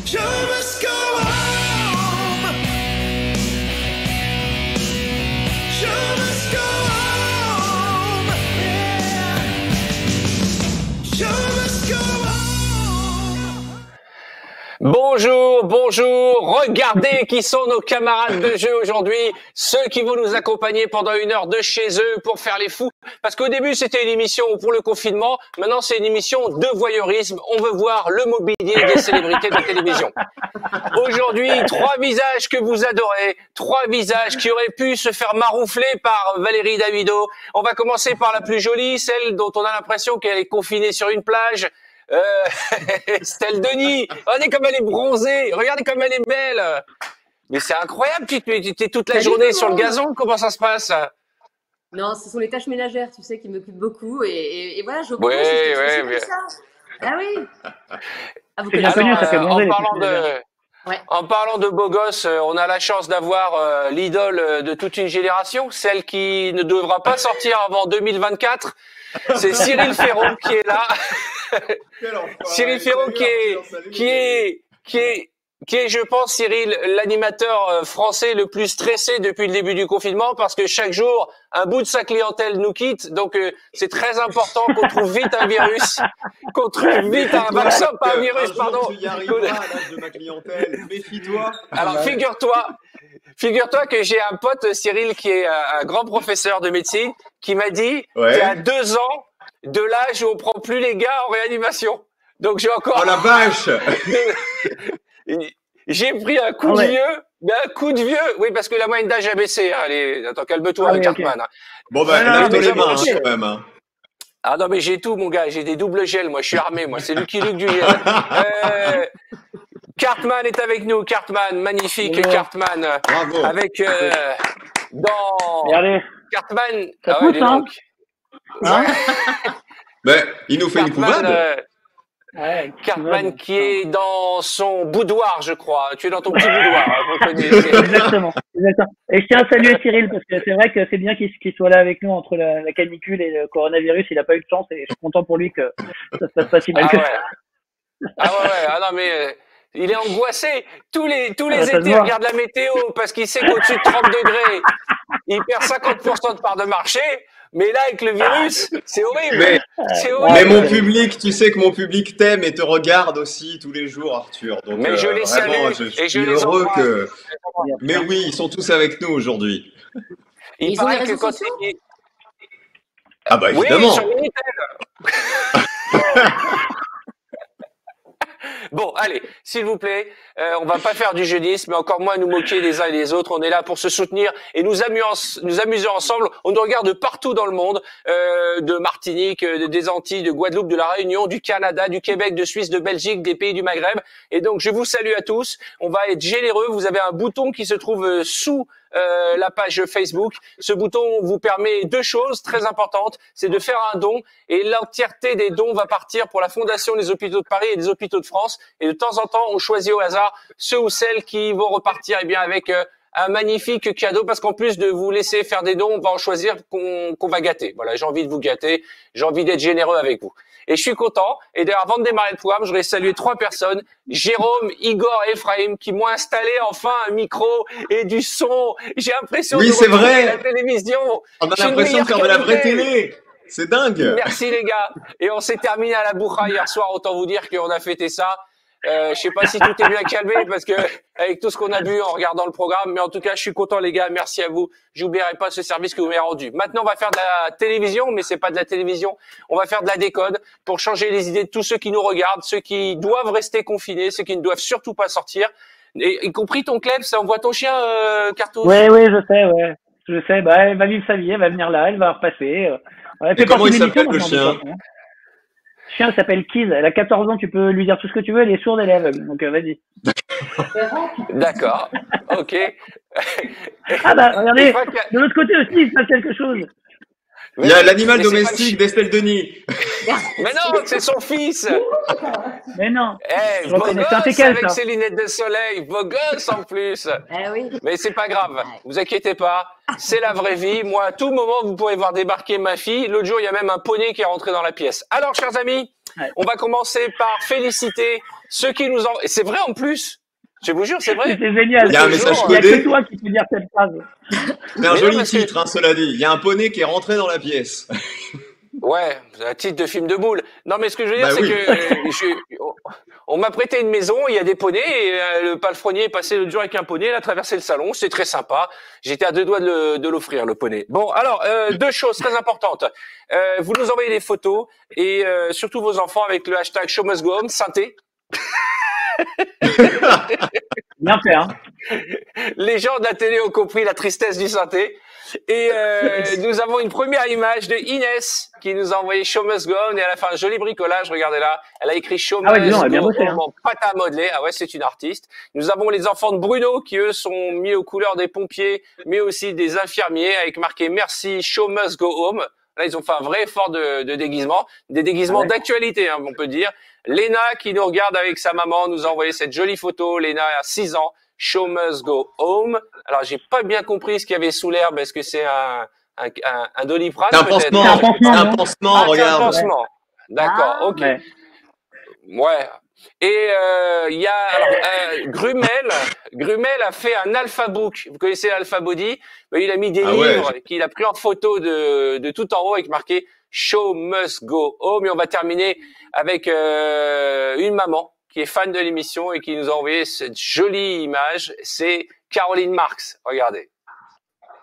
Show must go home. Show must go home. Yeah. Show must go home. Bonjour, bonjour, regardez qui sont nos camarades de jeu aujourd'hui, ceux qui vont nous accompagner pendant 1 heure de chez eux pour faire les fous. Parce qu'au début c'était une émission pour le confinement, maintenant c'est une émission de voyeurisme, on veut voir le mobilier des célébrités de télévision. Aujourd'hui, 3 visages que vous adorez, 3 visages qui auraient pu se faire maroufler par Valérie Davido. On va commencer par la plus jolie, celle dont on a l'impression qu'elle est confinée sur une plage. Estelle Denis, regardez comme elle est bronzée, regardez comme elle est belle. Mais c'est incroyable, tu es toute la journée sur le gazon, comment ça se passe? Non, ce sont les tâches ménagères, tu sais, qui m'occupent beaucoup. Et voilà, je Oui, oui, bien. Ça. Ah oui. Ah, vous connaissez ça fait bronzer, en parlant de beaux gosses, on a la chance d'avoir l'idole de toute une génération, celle qui ne devra pas sortir avant 2024. C'est Cyril Ferron qui est là. Cyril Ferron qui est, je pense, Cyril, l'animateur français le plus stressé depuis le début du confinement parce que chaque jour, un bout de sa clientèle nous quitte. Donc, c'est très important qu'on trouve vite un virus, qu'on trouve vite un vaccin, pas un virus, pardon. Tu y arriveras à l'âge de ma clientèle. Méfie-toi. Alors, figure-toi que j'ai un pote, Cyril, qui est un grand professeur de médecine, qui m'a dit qu'il y a 2 ans de l'âge où on prend plus les gars en réanimation. Donc, j'ai encore... Oh la vache. J'ai pris un coup de vieux, mais un coup de vieux. Oui, parce que la moyenne d'âge a baissé. Hein. Allez, attends, calme-toi, Cartman. Okay. Bon, ben, lave les mains, quand même. Hein. Ah non, mais j'ai tout, mon gars. J'ai des doubles gels. Moi, je suis armé. Moi, c'est Lucky Luke du gel. Cartman est avec nous. Cartman, magnifique Cartman. Bravo. Avec dans regardez. Cartman. Ça pousse, ouais, donc. Hein ben, il nous fait Cartman, une pouvade. Cartman qui est dans son boudoir, je crois. Tu es dans ton petit boudoir. Exactement. Et je tiens à saluer Cyril parce que c'est vrai que c'est bien qu'il soit là avec nous entre la canicule et le coronavirus. Il n'a pas eu de chance et je suis content pour lui que ça se passe pas si mal que ça. Ah non mais il est angoissé. Tous les étés, il regarde la météo parce qu'il sait qu'au-dessus de 30 degrés, il perd 50% de part de marché. Mais là, avec le virus, c'est horrible. Mais mon public, tu sais que mon public t'aime et te regarde aussi tous les jours, Arthur. Donc, mais je les salue et je suis heureux que. Mais oui, ils sont tous avec nous aujourd'hui. Il paraît que quand Ah bah évidemment. Oui, sur Minitel. Bon, allez, s'il vous plaît, on va pas faire du jeunisme, mais encore moins nous moquer les uns et les autres. On est là pour se soutenir et nous amuser ensemble. On nous regarde partout dans le monde, de Martinique, des Antilles, de Guadeloupe, de la Réunion, du Canada, du Québec, de Suisse, de Belgique, des pays du Maghreb. Et donc, je vous salue à tous. On va être généreux. Vous avez un bouton qui se trouve sous la page Facebook. Ce bouton vous permet 2 choses très importantes, c'est de faire un don et l'entièreté des dons va partir pour la Fondation des Hôpitaux de Paris et des Hôpitaux de France. Et de temps en temps, on choisit au hasard ceux ou celles qui vont repartir avec un magnifique cadeau parce qu'en plus de vous laisser faire des dons, on va en choisir qu'on va gâter. Voilà, j'ai envie de vous gâter, j'ai envie d'être généreux avec vous. Et je suis content. Et d'ailleurs, avant de démarrer le programme, je voudrais saluer 3 personnes, Jérôme, Igor et Ephraim, qui m'ont installé enfin un micro et du son. J'ai l'impression de retrouver la télévision. On a l'impression de faire de la vraie télé. C'est dingue. Merci les gars. Et on s'est terminé à la bourra hier soir. Autant vous dire qu'on a fêté ça. Je sais pas si tout est bien calmé parce que avec tout ce qu'on a bu en regardant le programme, mais en tout cas, je suis content les gars. Merci à vous. J'oublierai pas ce service que vous m'avez rendu. Maintenant, on va faire de la télévision, mais c'est pas de la télévision. On va faire de la décode pour changer les idées de tous ceux qui nous regardent, ceux qui doivent rester confinés, ceux qui ne doivent surtout pas sortir. Et, y compris ton Klebs, on voit ton chien, Cartouche. Oui, je sais. Bah, elle va vivre sa vie, elle va venir là, elle va repasser. Et comment il s'appelle le chien? Le chien s'appelle Kiz, elle a 14 ans, tu peux lui dire tout ce que tu veux, elle est sourde, elle est aveugle, donc vas-y. D'accord, ok. Ah bah regardez, de l'autre côté aussi, il se passe quelque chose. Il y a l'animal domestique d'Estelle Denis. Mais non, c'est son fils. Mais non. Beau gosse avec ses lunettes de soleil, beau gosse en plus. Oui. Mais c'est pas grave, vous inquiétez pas, c'est la vraie vie. Moi, à tout moment, vous pourrez voir débarquer ma fille. L'autre jour, il y a même un poney qui est rentré dans la pièce. Alors, chers amis, on va commencer par féliciter ceux qui nous envoient, et c'est vrai en plus, je vous jure, c'est vrai. C'est génial. Il y a un Toujours, message Il n'y a codé. que toi qui peux dire cette phrase. C'est un Mais joli non, parce que- titre, hein, cela dit. Il y a un poney qui est rentré dans la pièce. Ouais, c'est un titre de film de boule. Non, mais ce que je veux dire, Bah c'est oui. que on m'a prêté une maison, il y a des poneys, et le palefrenier est passé l'autre jour avec un poney, il a traversé le salon, c'est très sympa. J'étais à 2 doigts de l'offrir, le poney. Bon, alors, 2 choses très importantes. Vous nous envoyez des photos, et surtout vos enfants avec le hashtag Show Must Go Home, synthé. Bien fait, hein. Les gens de la télé ont compris la tristesse du synthé. Et nous avons une première image de Inès qui nous a envoyé Show Must Go On, et à la fin un joli bricolage, regardez là, elle a écrit Show Ah ouais, dis Must donc, elle a bien Go bossé, On hein. en pâte à modeler. Ah ouais, c'est une artiste. Nous avons les enfants de Bruno qui eux sont mis aux couleurs des pompiers, mais aussi des infirmiers avec marqué merci Show Must Go Home. Là, ils ont fait un vrai effort de déguisement, des déguisements Ah ouais. d'actualité, hein, on peut dire. Léna qui nous regarde avec sa maman nous a envoyé cette jolie photo. Léna a 6 ans. Show Must Go Home. Alors, j'ai pas bien compris ce qu'il y avait sous l'herbe. Est-ce que c'est un Doliprane C'est un peut-être? pansement. C'est un pansement, C'est un non pansement, Ah, c'est un regarde. pansement. D'accord, Ah. ok. Ouais. Ouais. Et il y a alors Grumel a fait un alphabook. Vous connaissez l'alphabody? Ben, il a mis des Ah ouais. livres qu'il a pris en photo de tout en haut avec marqué Show Must Go Home. Et on va terminer avec une maman qui est fan de l'émission et qui nous a envoyé cette jolie image. C'est Caroline Marx. Regardez.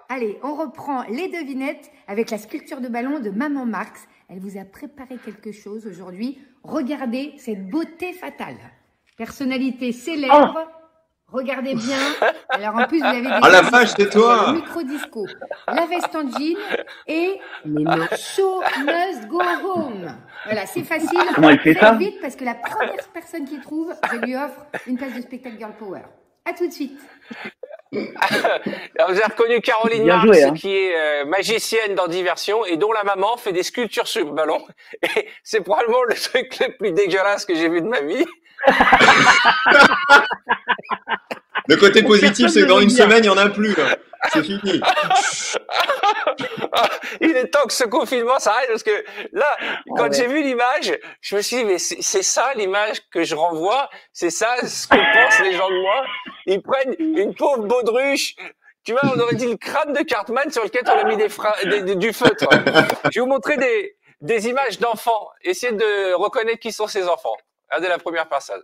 Allez, on reprend les devinettes avec la sculpture de ballon de Maman Marx. Elle vous a préparé quelque chose aujourd'hui. Regardez cette beauté fatale. Personnalité célèbre. Regardez bien. Alors en plus, vous avez des Ah la vache, c'est toi. le micro-disco, la veste en jean et Mais non. Show Must Go Home. Voilà, c'est facile. Comment elle fait Faites ça vite parce que la première personne qui trouve, je lui offre une place de spectacle Girl Power. À tout de suite. Alors, vous avez reconnu Caroline Bien Marx, joué, hein. qui est magicienne dans Diversion et dont la maman fait des sculptures sur le ballon. Et c'est probablement le truc le plus dégueulasse que j'ai vu de ma vie. Le côté positif, c'est que dans une Personne ne veut semaine, il n'y en a plus. Là. C'est fini. Il est temps que ce confinement s'arrête parce que là, quand ouais. j'ai vu l'image, je me suis dit, mais c'est ça l'image que je renvoie, c'est ça ce que pensent les gens de moi. Ils prennent une pauvre baudruche. Tu vois, on aurait dit le crâne de Cartman sur lequel on a mis du feutre. Je vais vous montrer des images d'enfants. Essayez de reconnaître qui sont ces enfants. Regardez la première personne.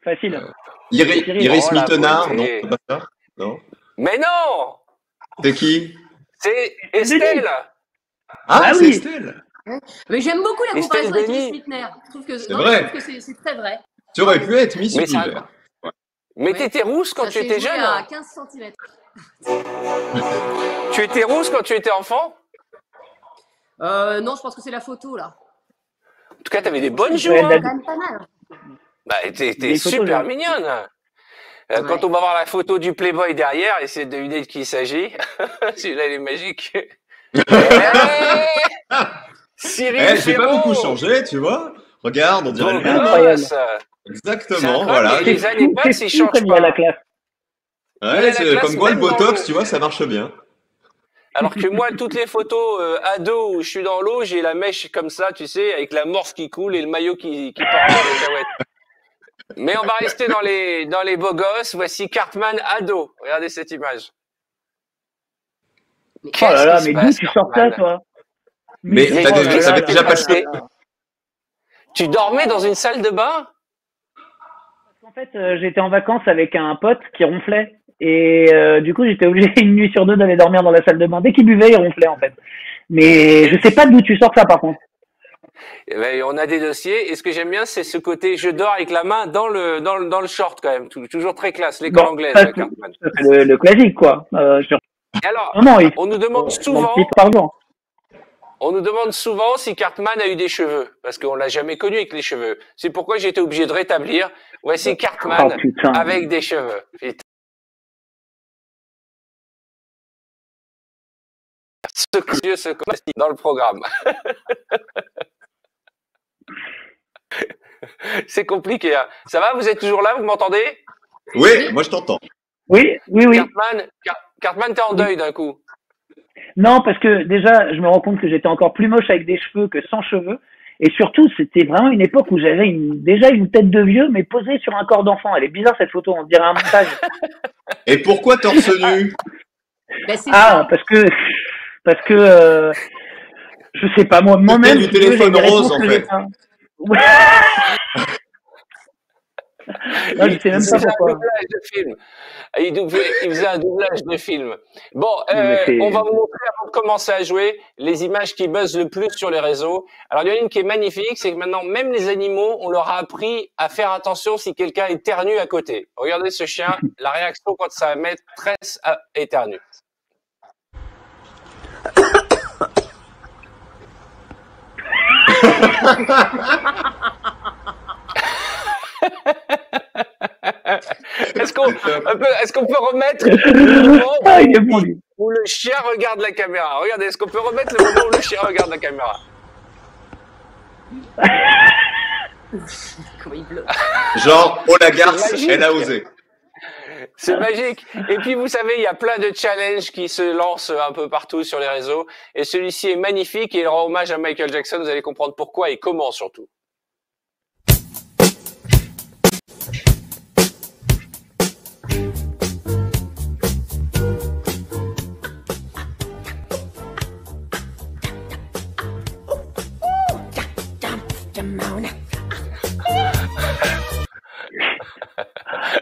Facile. Iris Oh, la Mittenard, non, beauté. c'est pas ça. Non. Mais non! C'est qui? C'est Estelle! Ah, Ah c'est oui. Estelle. Mais j'aime beaucoup la Estelle comparaison avec Denis. Iris Mittner. Je trouve que C'est vrai. je trouve que c'est très vrai. Tu aurais pu être Miss Mais ça- Univers. Mais Ouais. t'étais rousse quand Ça tu s'est étais joué jeune? à 15 cm. Tu étais rousse quand tu étais enfant? Non, je pense que c'est la photo là. En tout cas, t'avais des bonnes joues. Ouais, hein. la- Quand même pas mal. Bah, t'es Des photos, super là. mignonne. Ouais. Quand on va voir la photo du Playboy derrière, essayez de deviner de qui il s'agit. Celui-là, il est magique. Cyril Eh, j'ai pas Ferraud. beaucoup changé, tu vois. Regarde, on dirait Beau le même. Incroyable. gosse. C'est Exactement, incroyable, voilà. et les années passent, C'est ils fou changent comme il y a pas. la classe. Il y a Ouais, la c'est classe comme quoi le même dans Botox, l'eau. tu vois, ça marche bien. Alors que moi, toutes les photos ado où je suis dans l'eau, j'ai la mèche comme ça, tu sais, avec la morse qui coule et le maillot qui part dans les cacahuètes. Mais on va rester dans les beaux gosses. Voici Cartman ado. Regardez cette image. Mais Oh là là, Qu'est-ce qui mais se d'où passe, tu sors ça, Cartman? toi? Mais Mais t'as qu'est-ce déjà- qui ça s'est fait déjà passé? passé. Tu dormais dans une salle de bain? En fait, j'étais en vacances avec un pote qui ronflait. Et du coup, j'étais obligé une nuit sur deux d'aller dormir dans la salle de bain. Dès qu'il buvait, il ronflait en fait. Mais je sais pas d'où tu sors ça par contre. Eh ben, on a des dossiers. Et ce que j'aime bien, c'est ce côté je dors avec la main dans le short quand même. Toujours très classe. L'école Bon, anglaise, ça, c'est Cartman. le classique quoi. Et alors, Non, il on nous demande faut souvent, 6 par jour. on nous demande souvent si Cartman a eu des cheveux. Parce qu'on l'a jamais connu avec les cheveux. C'est pourquoi j'ai été obligé de rétablir. Voici Oh Cartman putain. avec des cheveux. Putain. Dieu se commence dans le programme. C'est compliqué. Hein. Ça va? Vous êtes toujours là? Vous m'entendez? Oui, moi je t'entends. Oui, oui, oui. Cartman, t'es en deuil d'un coup. Non, parce que déjà, je me rends compte que j'étais encore plus moche avec des cheveux que sans cheveux. Et surtout, c'était vraiment une époque où j'avais déjà une tête de vieux, mais posée sur un corps d'enfant. Elle est bizarre cette photo, on dirait un montage. Et pourquoi torse nu? Bah, c'est Ah, ça. parce que je sais pas moi-même. du si tu veux, j'ai téléphone des réponses rose, en que j'ai fait. pas. Ouais. Là, je sais même Il pas faisait un pourquoi. doublage de film. Il faisait un doublage de film. Bon, Non, mais on va c'est. vous montrer avant de commencer à jouer les images qui buzzent le plus sur les réseaux. Alors, il y en a une qui est magnifique, c'est que maintenant, même les animaux, on leur a appris à faire attention si quelqu'un éternue à côté. Regardez ce chien, la réaction quand sa maîtresse éternue. Est-ce qu'on peut remettre le moment Ah, il est bon, lui. où le chien regarde la caméra? Regardez, est-ce qu'on peut remettre le moment où le chien regarde la caméra? Comment il bloque. Genre, oh la garce, C'est magique. elle a osé. C'est magique. Et puis, vous savez, il y a plein de challenges qui se lancent un peu partout sur les réseaux. Et celui-ci est magnifique et il rend hommage à Michael Jackson. Vous allez comprendre pourquoi et comment surtout.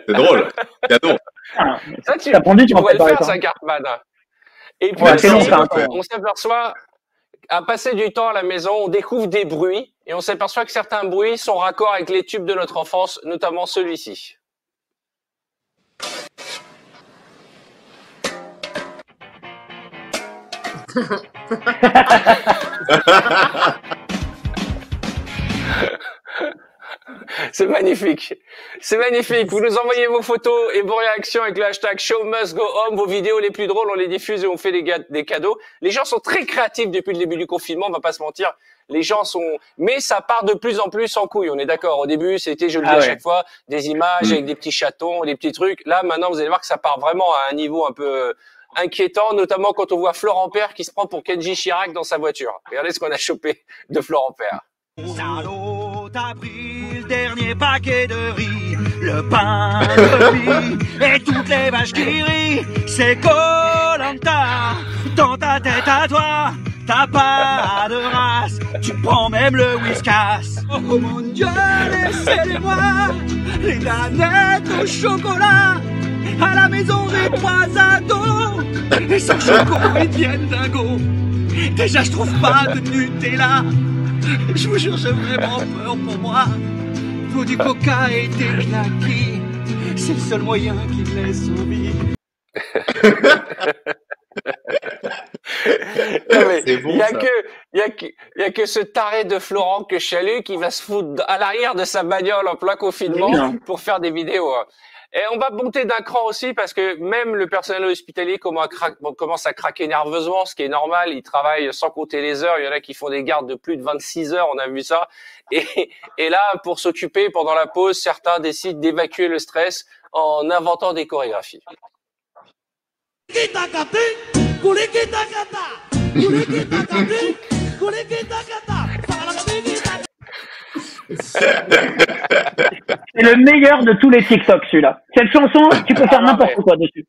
C'est drôle. Cadeau. Ah, Ça, tu t'as pendu, tu m'en pourrais le préparais faire, pas. ça, Cartman. Et puis Ouais, aussi, c'est long, ça, on s'aperçoit, à passer du temps à la maison, on découvre des bruits et on s'aperçoit que certains bruits sont raccords avec les tubes de notre enfance, notamment celui-ci. C'est magnifique. C'est magnifique. Vous nous envoyez vos photos et vos réactions avec le hashtag #ShowMustGoHome. Vos vidéos les plus drôles, on les diffuse et on fait des cadeaux. Les gens sont très créatifs depuis le début du confinement, on va pas se mentir. Les gens sont, mais ça part de plus en plus en couille. On est d'accord. Au début, c'était, je le dis à chaque fois, des images avec des petits chatons, des petits trucs. Là, maintenant, vous allez voir que ça part vraiment à un niveau un peu inquiétant, notamment quand on voit Florent Père qui se prend pour Kenji Chirac dans sa voiture. Regardez ce qu'on a chopé de Florent Père. Salaud, t'as pris le dernier paquet de riz, le pain de mie et toutes les vaches qui rient. C'est Koh-Lanta, dans ta tête à toi, t'as pas de race, tu prends même le whiskas. Oh mon Dieu, laissez-les-moi, les nanettes au chocolat. À la maison j'ai 3 ados, et sans choco ils deviennent dingos. Déjà je trouve pas de Nutella. Je vous jure, j'ai vraiment peur pour moi. Faut du coca et des knackis. C'est le seul moyen qui me laisse survivre. C'est bon, il y a ça. que ce taré de Florent que Chalut qui va se foutre à l'arrière de sa bagnole en plein confinement pour faire des vidéos. Et on va monter d'un cran aussi parce que même le personnel hospitalier commence à craquer nerveusement, ce qui est normal. Ils travaillent sans compter les heures. Il y en a qui font des gardes de plus de 26 heures, on a vu ça. Et là, pour s'occuper pendant la pause, certains décident d'évacuer le stress en inventant des chorégraphies. C'est le meilleur de tous les TikTok, celui-là. Cette chanson, tu peux faire n'importe quoi dessus.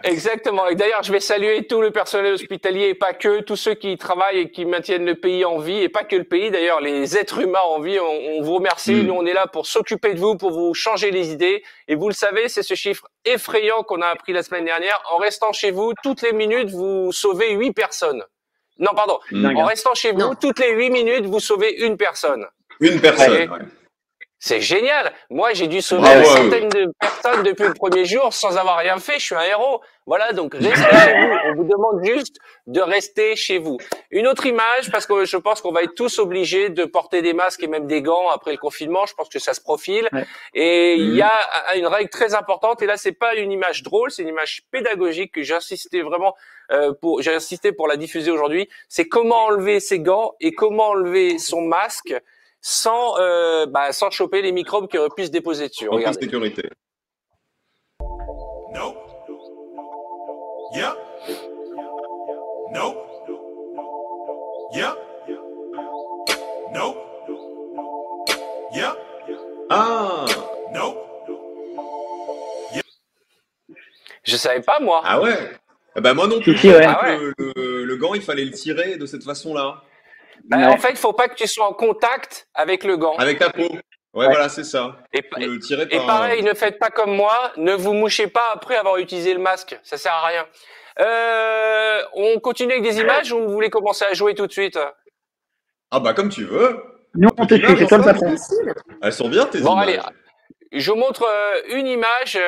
Exactement. Et d'ailleurs, je vais saluer tout le personnel hospitalier et pas que, tous ceux qui travaillent et qui maintiennent le pays en vie et pas que le pays, d'ailleurs, les êtres humains en vie. On vous remercie. Nous, on est là pour s'occuper de vous, pour vous changer les idées. Et vous le savez, c'est ce chiffre effrayant qu'on a appris la semaine dernière. En restant chez vous, toutes les minutes, vous sauvez 8 personnes. Non, pardon. En restant chez vous, toutes les 8 minutes, vous sauvez une personne. Une personne, ouais. C'est génial. Moi, j'ai dû sauver une centaine de personnes depuis le premier jour sans avoir rien fait. Je suis un héros. Voilà, donc restez chez vous. On vous demande juste de rester chez vous. Une autre image, parce que je pense qu'on va être tous obligés de porter des masques et même des gants après le confinement. Je pense que ça se profile. Ouais. Et il y a une règle très importante. Et là, c'est pas une image drôle, c'est une image pédagogique que j'ai insisté vraiment j'ai insisté pour la diffuser aujourd'hui. C'est comment enlever ses gants et comment enlever son masque sans choper les microbes qui auraient pu se déposer dessus. En toute sécurité. No. Yep. No. Yep. Ah, Je savais pas, moi. ah ouais. Eh ben moi non plus. Si, ouais. Ah ouais. Le gant, il fallait le tirer de cette façon-là, Bah, Ouais. en fait, il faut pas que tu sois en contact avec le gant. avec ta peau. Ouais, voilà, c'est ça. Et, Faut le tirer et par. pareil, ne faites pas comme moi, ne vous mouchez pas après avoir utilisé le masque, ça sert à rien. On continue avec des images ou vous voulez commencer à jouer tout de suite? Ah bah comme tu veux. Nous, on te suit, c'est toi le patron. Facile. Elles sont bien tes Bon, images. allez, je vous montre une image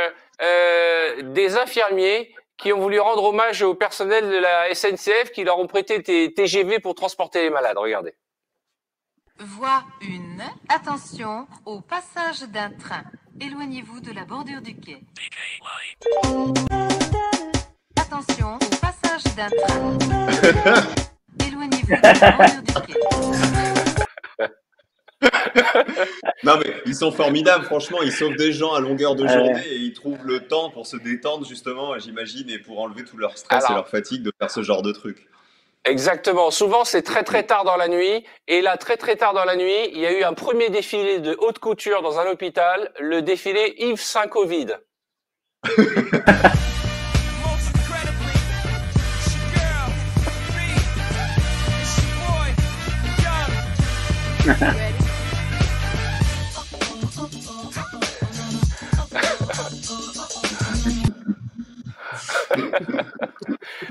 des infirmiers qui ont voulu rendre hommage au personnel de la SNCF qui leur ont prêté des TGV pour transporter les malades. Regardez. Voie 1. Attention au passage d'un train. Éloignez-vous de la bordure du quai. Attention au passage d'un train. Éloignez-vous de la bordure du quai. Non mais ils sont formidables, franchement, ils sauvent des gens à longueur de journée et ils trouvent le temps pour se détendre justement, j'imagine, et pour enlever tout leur stress Alors. et leur fatigue de faire ce genre de truc. Exactement. Souvent, c'est très très tard dans la nuit. Et là, très très tard dans la nuit, il y a eu un premier défilé de haute couture dans un hôpital, le défilé Yves Saint Covid.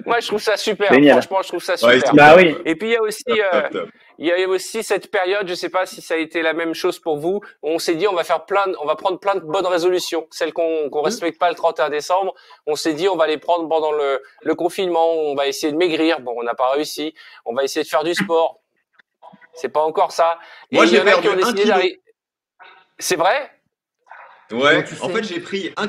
Moi, je trouve ça super. Génial. Franchement, je trouve ça Ouais, super. Bah oui. Et puis il y a aussi, Top, top. il y a aussi cette période. Je sais pas si ça a été la même chose pour vous. Où on s'est dit, on va prendre plein de bonnes résolutions. Celles qu'on respecte pas le 31 décembre. On s'est dit, on va les prendre pendant le confinement. On va essayer de maigrir. Bon, on n'a pas réussi. On va essayer de faire du sport. C'est pas encore ça. Et Moi, il y j'ai en a qui perdu ont 1 décidé kilo. d'arriver. C'est vrai? Ouais, tu en sais fait j'ai pris 1,5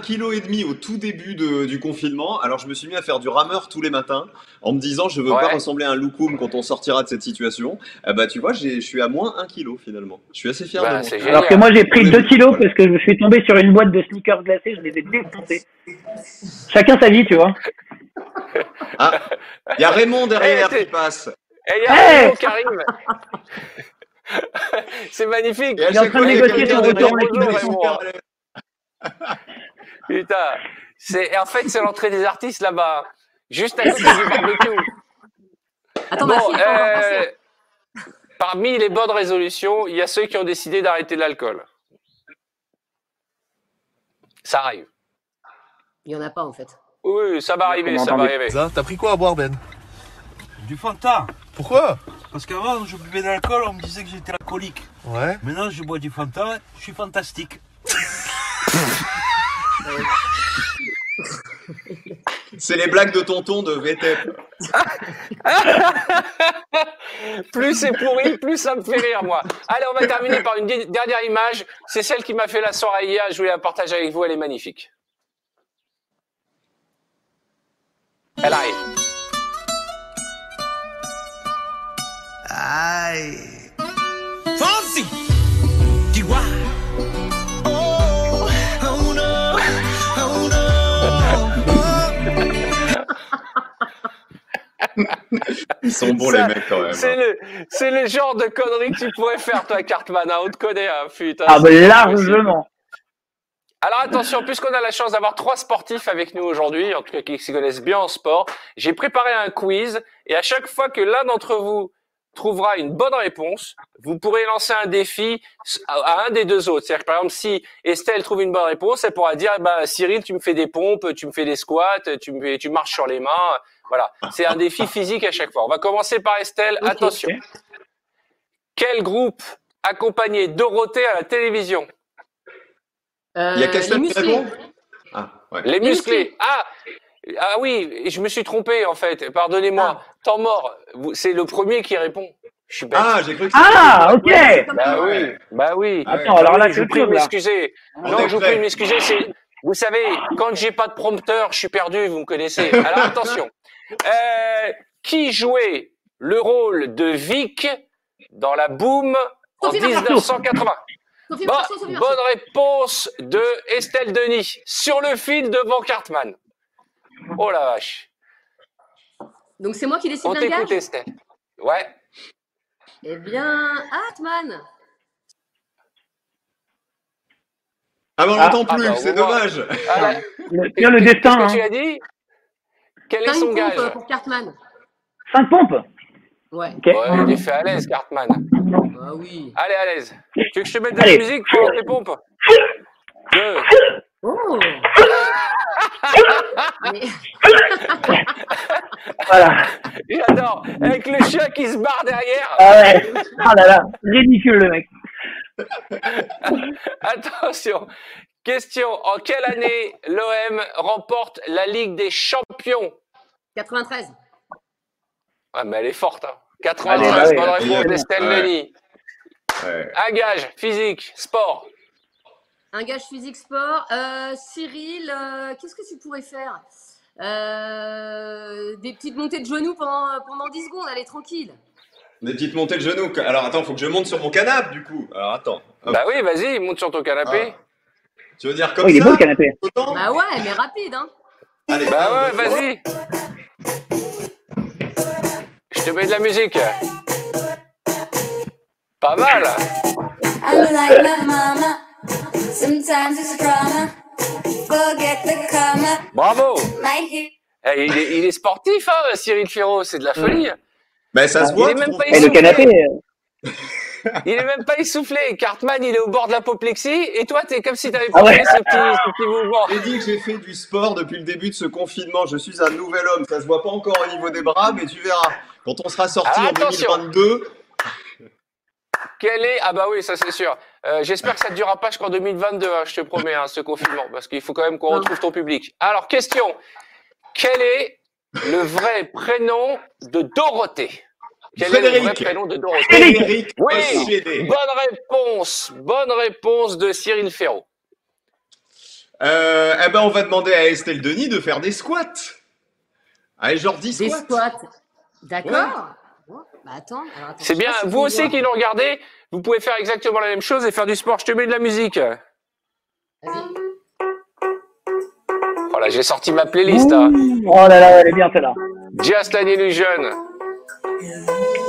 kg au tout début du confinement, alors je me suis mis à faire du rameur tous les matins en me disant je veux pas Ouais. ressembler à un loukoum quand on sortira de cette situation. Ah bah tu vois, je suis à moins 1 kilo finalement. Je suis assez fier Bah, de moi. c'est génial. Alors que moi, j'ai pris 2 kilos parce que je suis tombé sur une boîte de sneakers glacés, je les ai défoncés. Chacun sa vie, tu vois. Ah, il y a Raymond derrière Eh, qui passe. Et il y a Hey Raymond qui arrive. C'est magnifique. Et à Il est en chaque train de fois, il y a négocier quelqu'un son derrière retour en qui équipe met de son France. cœur à l'aise. Putain, en fait, c'est l'entrée des artistes là-bas, juste à côté du barbecue. Attends, Bon, ma fille est pas encore passée. parmi les bonnes résolutions, il y a ceux qui ont décidé d'arrêter l'alcool. Ça arrive. Il y en a pas en fait. Oui, ça va arriver, Comment ça va entendez arriver. Ça, t'as pris quoi à boire, Ben? Du Fanta. Pourquoi? Parce qu'avant, je buvais de l'alcool, on me disait que j'étais alcoolique. Ouais. Maintenant, je bois du Fanta, je suis fantastique. C'est les blagues de tonton de VTEP. Plus c'est pourri, plus ça me fait rire, moi. Allez, on va terminer par une dernière image. C'est celle qui m'a fait la soirée hier. Je voulais la partager avec vous. Elle est magnifique. Elle arrive. Ay. Fonzie. Chihuahua. Oh, oh no, oh no. Ils sont bons Ça, les mecs quand même. C'est le genre de conneries que tu pourrais faire, toi, Cartman. Hein. On te connaît, hein, putain. Ah, bah, c'est largement. Alors attention, puisqu'on a la chance d'avoir 3 sportifs avec nous aujourd'hui, en tout cas qui s'y connaissent bien en sport, j'ai préparé un quiz et à chaque fois que l'un d'entre vous trouvera une bonne réponse, vous pourrez lancer un défi à un des deux autres. C'est-à-dire que par exemple, si Estelle trouve une bonne réponse, elle pourra dire bah, Cyril, tu me fais des pompes, tu me fais des squats, tu marches sur les mains. Voilà, c'est un défi physique à chaque fois. On va commencer par Estelle. Ok. Attention. Quel groupe accompagnait Dorothée à la télévision? Il y a Les Castel qui musclés. répond. Ah, ouais. Les Les musclés. musclés. Ah oui, je me suis trompé en fait. Pardonnez-moi. Temps mort. C'est le premier qui répond. Je suis bête. Ah, j'ai cru que Ah, ok. Bah oui, ouais. bah oui. Ah ouais. Attends, alors là, je je vous prie de là. m'excuser. On Non, est je vous prêt. prie de m'excuser. Vous savez, quand j'ai pas de prompteur, je suis perdu. Vous me connaissez. Alors attention. Qui jouait le rôle de Vic dans la Boom en Sophie Marceau. 1980? Sophie Bon, Marceau, Sophie Marceau. bonne réponse de Estelle Denis sur le fil devant Cartman. Oh la vache. Donc c'est moi qui décide On d'un t'écoute gage. Estelle. Ouais. Eh bien, Hartmann. Ah, mais on l'entend plus, bah, c'est au moins. dommage. Ah, Le destin, Qu'est-ce que tu hein. as dit? Quel est 5 son pompes gage? pour Cartman. 5 pompes. Ouais. Ok. Ouais, il est fait à l'aise, Cartman. Ah oui. Allez, à l'aise. Tu veux que je te mette de Allez. la musique pour tes pompes? 2. Oh. Mais- Voilà. J'adore. Avec le chien qui se barre derrière. Ah ouais. Ah là là. Ridicule, le mec. Attention. Question. En quelle année l'OM remporte la Ligue des Champions? 93. Ah, mais elle est forte. Hein. Allez, 93, bah oui. bonne réponse d'Estelle Ouais. Denis. Ouais. Un gage, physique, sport. Un gage physique sport. Cyril, qu'est-ce que tu pourrais faire? Des petites montées de genoux pendant 10 secondes. Allez, tranquille. Des petites montées de genoux. Alors attends, faut que je monte sur mon canapé du coup. Alors attends. Hop. Bah oui, vas-y, monte sur ton canapé. Tu veux dire comme Oh, il est ça beau le canapé. autant Bah ouais, mais rapide, hein. Allez, Bah un, ouais, deux, trois. vas-y. Je te mets de la musique. Pas mal. I'm like my mama. Sometimes it's a drama. Forget the karma. Bravo. Might hit. Eh, il est sportif, hein, Cyril Ferraud, c'est de la folie. Ben ça se Il voit. est même tu pas trouves Et le canapé. Il est même pas essoufflé. Cartman, il est au bord de l'apoplexie. Et toi, t'es comme si t'avais Ah pas ouais. fait ce petit mouvement. J'ai dit que j'ai fait du sport depuis le début de ce confinement. Je suis un nouvel homme. Ça se voit pas encore au niveau des bras, mais tu verras. Quand on sera sorti Alors, en attention. 2022, Quel est... Ah bah oui, ça c'est sûr. J'espère que ça ne durera pas jusqu'en 2022, hein, je te promets, hein, ce confinement. Parce qu'il faut quand même qu'on retrouve ton public. Alors, question. Quel est le vrai prénom de Dorothée? Quel est le vrai Frédéric. prénom de Dorothée? Frédéric Oui. Ossuédé. Bonne réponse de Cyril Ferraud. Eh ben, on va demander à Estelle Denis de faire des squats. Allez, genre 10 Des squats. squats. D'accord. Bon, bah attends. Alors, attends, C'est je sais bien, pas si vous tu aussi vois. qui nous regardez, vous pouvez faire exactement la même chose et faire du sport. Je te mets de la musique. Vas-y. Voilà, j'ai sorti ma playlist. Hein. Oh là là, elle est bien celle-là. Just an Illusion.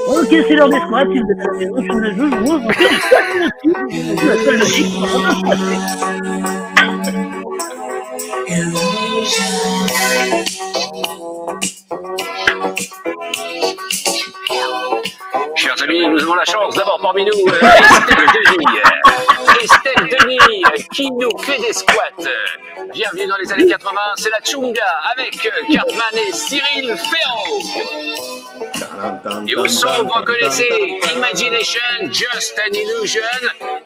Ok, c'est l'heure des squats. Si vous êtes à la maison, sur le jeu, vous faites des squats aussi. C'est la seule logique pour pouvoir squatter. Chers amis, nous avons la chance d'avoir parmi nous Estelle Denis. Estelle Denis qui nous fait des squats. Bienvenue dans les années 80, c'est la Chunga avec Cartman et Cyril Ferraud. Et au son, vous reconnaissez Imagination, Just an Illusion.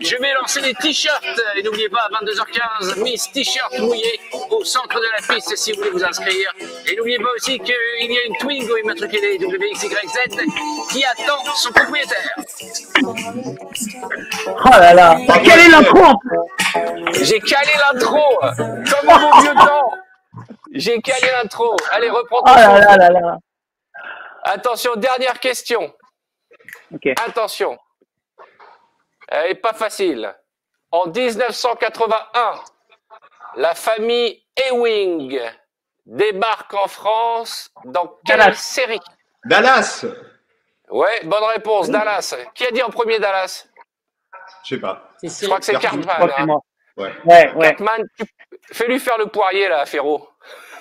Je vais lancer les t-shirts. Et n'oubliez pas, à 22h15, Miss T-shirt mouillé au centre de la piste si vous voulez vous inscrire. Et n'oubliez pas aussi qu'il y a une Twingo immatriculée WXYZ qui attend son propriétaire. Oh là là. Quelle est l'intro en plus? J'ai calé l'intro, comme au bon vieux temps. J'ai calé l'intro. Allez, reprends ton Oh là souffle. là là là. Attention, dernière question. Ok. Attention. Elle n'est pas facile. En 1981, la famille Ewing débarque en France dans quelle Dallas. série? Dallas. Ouais, bonne réponse, Dallas. Qui a dit en premier Dallas? Je sais pas. Je crois que c'est Cartman. Je crois que c'est Cartman. moi. Ouais. Ouais, ouais. Cartman, fais-lui faire le poirier là, Ferraud.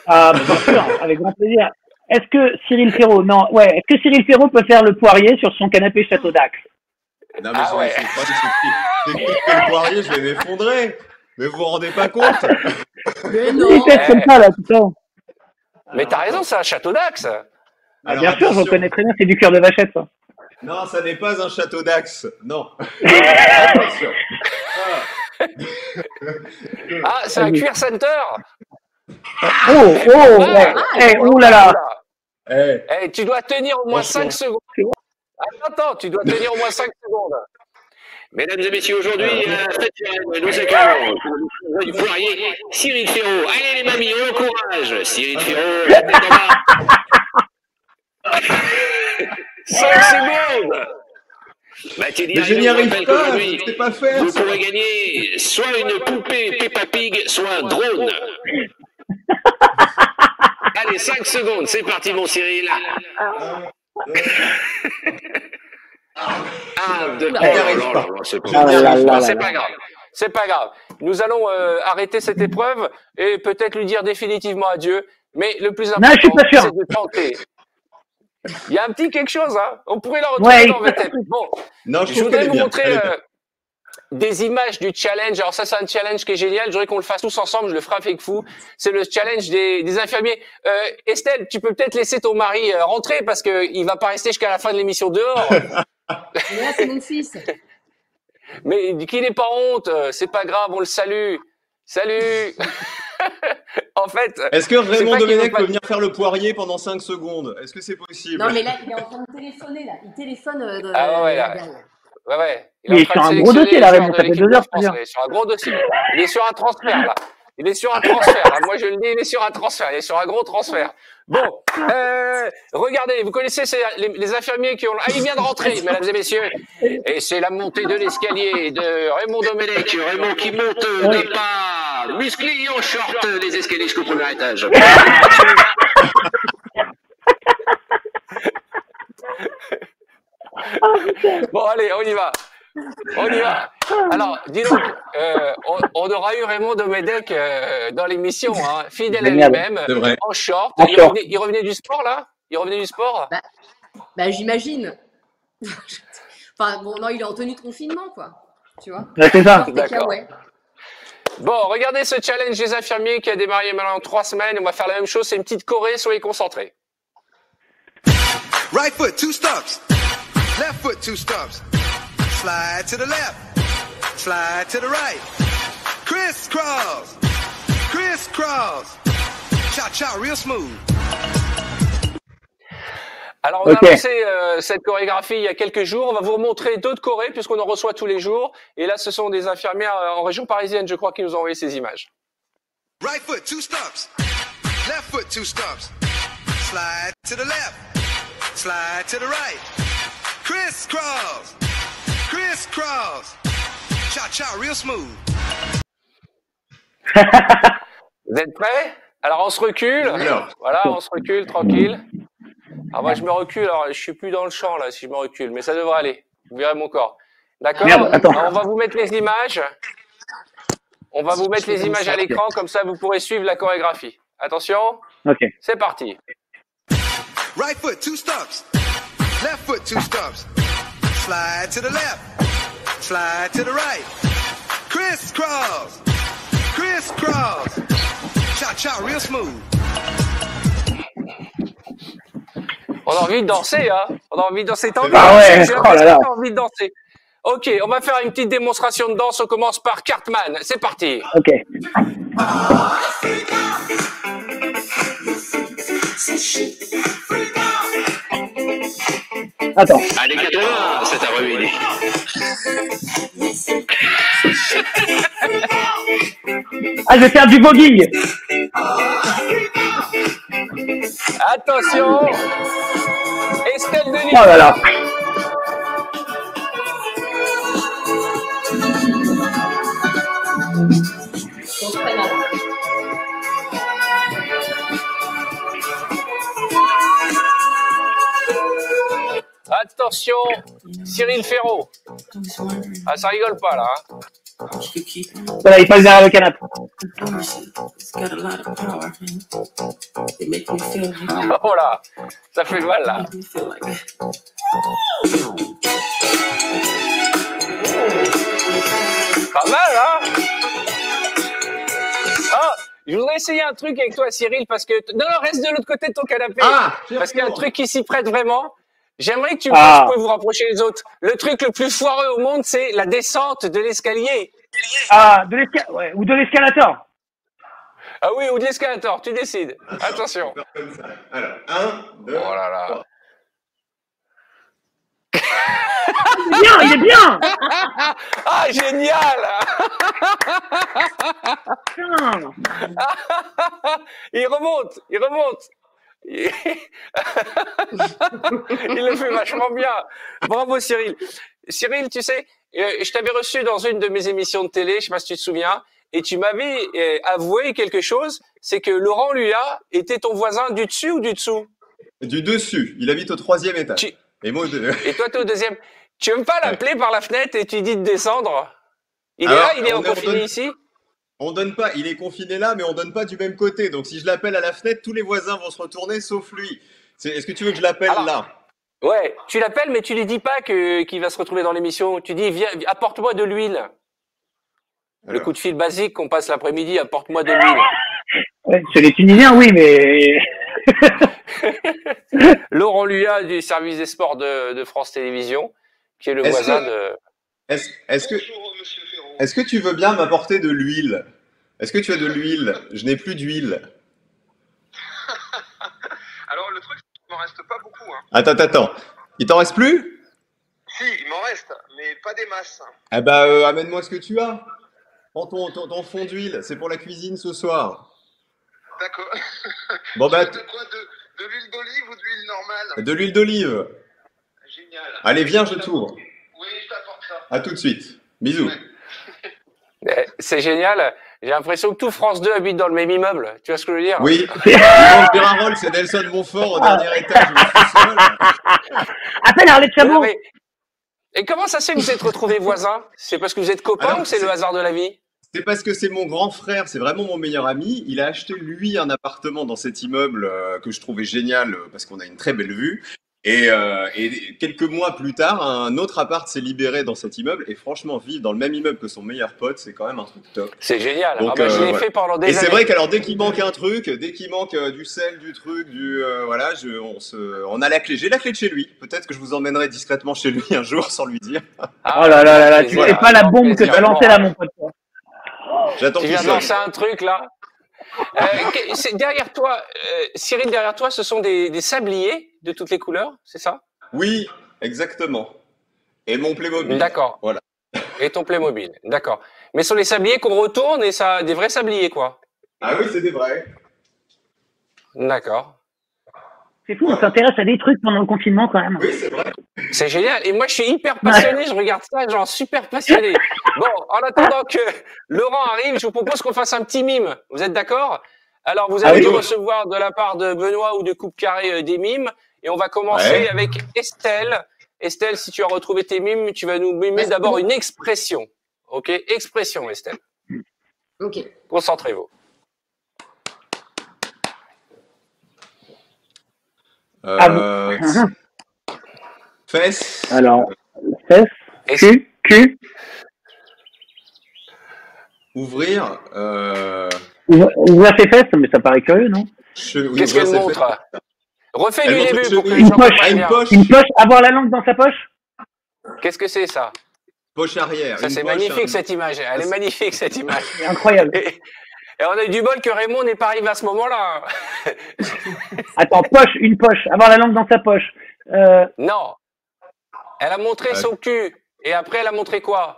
Ah, bah, bien sûr, avec grand plaisir. Est-ce que Cyril Ferraud, non, ouais, est-ce que Cyril Ferraud peut faire le poirier sur son canapé Château d'Axe? Non, mais Ah ouais. c'est pas c'est qui fait le poirier, je vais m'effondrer. Mais vous vous rendez pas compte? Mais Il non. fait comme ça, là, tout ça. Mais t'as raison, c'est un château d'Axe. Alors, Bien sûr, je attention. reconnais très bien, c'est du cœur de vachette, ça. Non, ça n'est pas un château d'Axe. Non. Attention. Ah, c'est un cuir center. Oh, oh, ouais. Eh, oh là là. Eh, Eh, tu dois tenir au moins Franchement. 5 secondes. Attends, tu dois tenir au moins 5 secondes. Mesdames et messieurs, aujourd'hui, nous accueillons du poirier Cyril Ferraud. Allez les mamies, on l'encourage. Cyril Ferraud, la tête en bas. 5 secondes. Bah, tu dis, mais je n'y arrive pas, je ne sais pas faire. vous ça. pourrez gagner soit une poupée Peppa Pig, soit un drone. Allez, 5 secondes, c'est parti mon Cyril. 1, 2, Oula. oh là N'y arrive là pas. là là, c'est pas Je grave. n'y arrive Non, pas. c'est pas grave. C'est pas grave. Nous allons arrêter cette épreuve et peut-être lui dire définitivement adieu. Mais le plus Non, je suis important, pas sûr. c'est de tenter. Il y a un petit quelque chose, hein. On pourrait la Ouais, retrouver il dans votre tête. Bon, Non, je je trouve qu'elle voudrais est vous bien. montrer Elle est bien. des images du challenge. Alors ça, c'est un challenge qui est génial. Je voudrais qu'on le fasse tous ensemble. Je le ferai avec vous. C'est le challenge des infirmiers. Estelle, tu peux peut-être laisser ton mari rentrer parce que il va pas rester jusqu'à la fin de l'émission dehors. Et là, c'est mon fils. Mais qu'il n'ait pas honte. C'est pas grave. On le salue. Salut. En fait, Est-ce que c'est Raymond pas qu'il veut Domenech pas. peut venir faire le poirier pendant 5 secondes? Est-ce que c'est possible? Non, mais là, il est en train de téléphoner, là. Il téléphone Ah ouais, là. derrière. Ouais, ouais. Il est Il en est train sur de un gros sélectionner dossier, les là, joueurs Raymond. de Ça fait l'équipe 2 de heures, France. plusieurs. Il est sur un gros dossier. Il est sur un transfert, là. Il est sur un transfert, là. Moi, je le dis, il est sur un transfert. Il est sur un gros transfert. Bon, regardez, vous connaissez les infirmiers qui ont... Ah, il vient de rentrer, mesdames et messieurs. Et c'est la montée de l'escalier de Raymond Domenech. Raymond qui monte des pas musclés en short les escaliers jusqu'au premier étage. Bon, allez, on y va. On y va. Alors, dis donc, on aura eu Raymond Domenech dans l'émission, hein, fidèle à Génial. lui-même, C'est vrai. en short. En short. Il revenait du sport, là? Il revenait du sport? Bah, j'imagine. Enfin, bon, non, il est en tenue de confinement, quoi. Tu vois? Ouais, c'est ça. Short et D'accord. kawaii. Bon, regardez ce challenge des infirmiers qui a démarré maintenant 3 semaines. On va faire la même chose, c'est une petite choré, soyez concentrés. Right foot, 2 stumps. Left foot, 2 stumps. Slide to the left. Slide to the right. Crisscross. Crisscross. Cha-cha, real smooth. Alors, on a Ok. lancé cette chorégraphie il y a quelques jours. On va vous remontrer d'autres chorés puisqu'on en reçoit tous les jours. Et là, ce sont des infirmières en région parisienne, je crois, qui nous ont envoyé ces images. Right foot, 2 stumps. Left foot, 2 stumps. Slide to the left. Slide to the right. Crisscross. Crisscross. Cha-cha, real smooth. Vous êtes prêts? Alors, on se recule. Alors. Voilà, on se recule, tranquille. Alors, moi, je me recule. Alors, je suis plus dans le champ, là, si je me recule. Mais ça devrait aller. Vous verrez mon corps. D'accord? Merde, attends. Alors, on va vous mettre les images. On va vous mettre les images à l'écran. Comme ça, vous pourrez suivre la chorégraphie. Attention. Ok. C'est parti. Right foot, 2 stumps. Left foot, 2 stumps. Slide to the left. Slide to the right. Crisscross. Crisscross. Cha-cha, real smooth. On a envie de danser, hein? On a envie de danser. T'as envie Ah de danser? ouais, J'ai oh l'impression là là. que t'as envie de danser. Ok, on va faire une petite démonstration de danse. On commence par Cartman. C'est parti. Ok. Attends. Allez, 80, c'est à ruiner. Ah, je vais faire du voguing. Attention. Estelle Denis. Oh là là. Donc, très mal. Attention, Cyril Ferraud. Ah, ça rigole pas, là. Hein. Voilà, il passe derrière le canapé. Oh là, ça fait mal, là. Pas mal, hein? Ah, je voudrais essayer un truc avec toi, Cyril, parce que... Non, reste de l'autre côté de ton canapé. Ah, parce qu'il y a un truc qui s'y prête vraiment. J'aimerais que tu me Ah. fasses, vous pouvez vous rapprocher les autres. Le truc le plus foireux au monde, c'est la descente de l'escalier. Ah, ouais, ou de l'escalator. Ah oui, ou de l'escalator, tu décides. Attention. On va faire comme ça. Alors, 1, 2, Oh là là. 3. Bien, il est bien. Ah, génial. Putain. Il remonte, il remonte. Il le fait vachement bien. Bravo Cyril. Cyril, tu sais, je t'avais reçu dans une de mes émissions de télé, je sais pas si tu te souviens, et tu m'avais avoué quelque chose, c'est que Laurent Luyat était ton voisin du dessus ou du dessous? Du dessus. Il habite au 3e étage. Tu- Et moi, Et toi, t'es au deuxième. Tu veux pas l'appeler par la fenêtre et tu dis de descendre? Il est Alors, là, il est on confiné donne- ici? On donne pas, il est confiné là, mais on donne pas du même côté. Donc si je l'appelle à la fenêtre, tous les voisins vont se retourner sauf lui. Est-ce que tu veux que je l'appelle Alors, là? Ouais, tu l'appelles, mais tu lui dis pas qu'il va se retrouver dans l'émission. Tu dis, viens, apporte-moi de l'huile. Le Alors. coup de fil basique qu'on passe l'après-midi, apporte-moi de l'huile. Ouais, chez les Tunisiens, oui, mais Laurent Luyat du service des sports de France Télévisions, qui est le Est-ce voisin que- de... Est-ce que tu veux bien m'apporter de l'huile? Est-ce que tu as de l'huile? Je n'ai plus d'huile. Alors le truc, il m'en reste pas beaucoup. Hein. Attends. Il t'en reste plus? Si, il m'en reste, mais pas des masses. Eh ben, amène-moi ce que tu as. Prends ton fond d'huile, c'est pour la cuisine ce soir. D'accord. Bon bah, De quoi de l'huile d'olive ou de l'huile normale? de l'huile d'olive. Génial. Allez, viens, je t'ouvre. Oui, je t'apporte ça. À tout de suite. Bisous. C'est génial. J'ai l'impression que tout France 2 habite dans le même immeuble. Tu vois ce que je veux dire? Oui. Ivan Gérard, c'est Nelson Montfort au dernier étage. Je suis seul. appelle Arlette Non, Chabot. mais- Et comment ça se fait que vous êtes retrouvés voisins? C'est parce que vous êtes copains Alors, ou c'est le hasard de la vie? C'est parce que c'est mon grand frère, c'est vraiment mon meilleur ami. Il a acheté lui un appartement dans cet immeuble que je trouvais génial parce qu'on a une très belle vue. Et quelques mois plus tard, un autre appart s'est libéré dans cet immeuble. Et franchement, vivre dans le même immeuble que son meilleur pote, c'est quand même un truc top. C'est génial. Donc, Ah bah, je l'ai voilà. fait pendant des Et c'est années. vrai qu'alors dès qu'il manque un truc, dès qu'il manque du sel, du truc, voilà, on a la clé. J'ai la clé de chez lui. Peut-être que je vous emmènerai discrètement chez lui un jour sans lui dire. Ah, Oh là là là là, tu voilà. sais pas la bombe que Plaisir. t'as lancée là, mon pote. J'attends Tu tout viens de seul. lancer un truc là. Derrière toi, Cyril, derrière toi, ce sont des sabliers de toutes les couleurs, c'est ça? Oui, exactement. Et mon Playmobil. D'accord. Voilà. Et ton Playmobil, d'accord. Mais ce sont les sabliers qu'on retourne et ça, des vrais sabliers quoi. Ah oui, c'est des vrais. D'accord. C'est fou, on s'intéresse à des trucs pendant le confinement quand même. Oui, c'est vrai. C'est génial. Et moi, je suis hyper passionné. Je regarde ça, genre super passionné. Bon, en attendant que Laurent arrive, je vous propose qu'on fasse un petit mime. Vous êtes d'accord? Alors, vous avez oui. dû recevoir de la part de Benoît ou de Coupe Carré des mimes. Et on va commencer Ouais. avec Estelle. Estelle, si tu as retrouvé tes mimes, tu vas nous mimer Ouais, d'abord bon. une expression. Ok? Expression, Estelle. Ok. Concentrez-vous. Euh, Fesse. Alors, fesses, Est-ce- cul, Ouvrir. ouvrir ses fesses, mais ça paraît curieux, non? Oui, Qu'est-ce ouvrir qu'elle ses montre? Refais Elle du montre début une pour que chemise. les gens Une poche. comprennent Une bien. poche. Une poche, avoir la langue dans sa poche? Qu'est-ce que c'est ça? Poche arrière. Ça, une c'est poche, magnifique cette image. Elle est Ça, magnifique cette image. C'est incroyable. Et on a eu du bol que Raymond n'est pas arrivé à ce moment-là. Attends, une poche, avoir la langue dans sa poche. Non. Elle a montré son cul. Et après, elle a montré quoi?